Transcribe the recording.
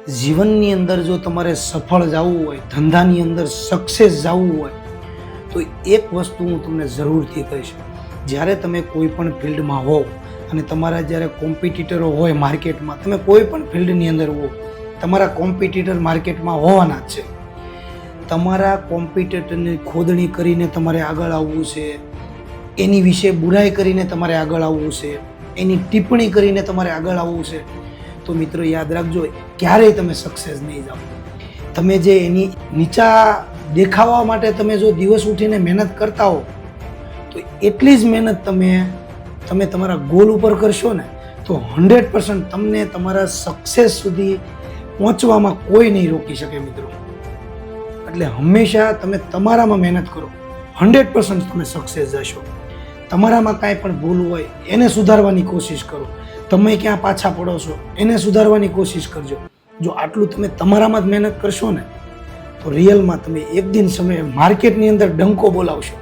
જીવનની અંદર જો તમારે સફળ જવું હોય, ધંધાની અંદર સક્સેસ જવું હોય, તો એક વસ્તુ હું તમને જરૂરથી કહીશ. જ્યારે તમે કોઈ પણ ફિલ્ડમાં હોવ અને તમારા જ્યારે કોમ્પિટિટરો હોય માર્કેટમાં, તમે કોઈ પણ ફિલ્ડની અંદર હો, તમારા કોમ્પિટિટર માર્કેટમાં હોવાના જ છે. તમારા કોમ્પિટિટરની ખોદણી કરીને તમારે આગળ આવવું છે, એની વિશે બુરાઈ કરીને તમારે આગળ આવવું છે, એની ટિપ્પણી કરીને તમારે આગળ આવવું છે. તો મિત્રો યાદ રાખજો, ક્યારેય તમે સક્સેસ નહીં જાઓ. તમે જે એની નીચા દેખાવા માટે તમે જો દિવસ ઉઠીને મહેનત કરતા હો, તો એટલી જ મહેનત તમે તમારા ગોલ ઉપર કરશો ને, તો 100% તમને તમારા સક્સેસ સુધી પહોંચવામાં કોઈ નહીં રોકી શકે મિત્રો. એટલે હંમેશા તમે તમારામાં મહેનત કરો, 100% તમે સક્સેસ જશો. તમારામાં કાંઈ પણ ભૂલ હોય એને સુધારવાની કોશિશ કરો. તમે ક્યાં પાછા પડો છો એને સુધારવાની કોશિશ કરજો. જો આટલું તમે તમારામાં જ મહેનત કરશો ને, તો રિયલમાં તમે એક દિન સમયે માર્કેટની અંદર ડંકો બોલાવશો.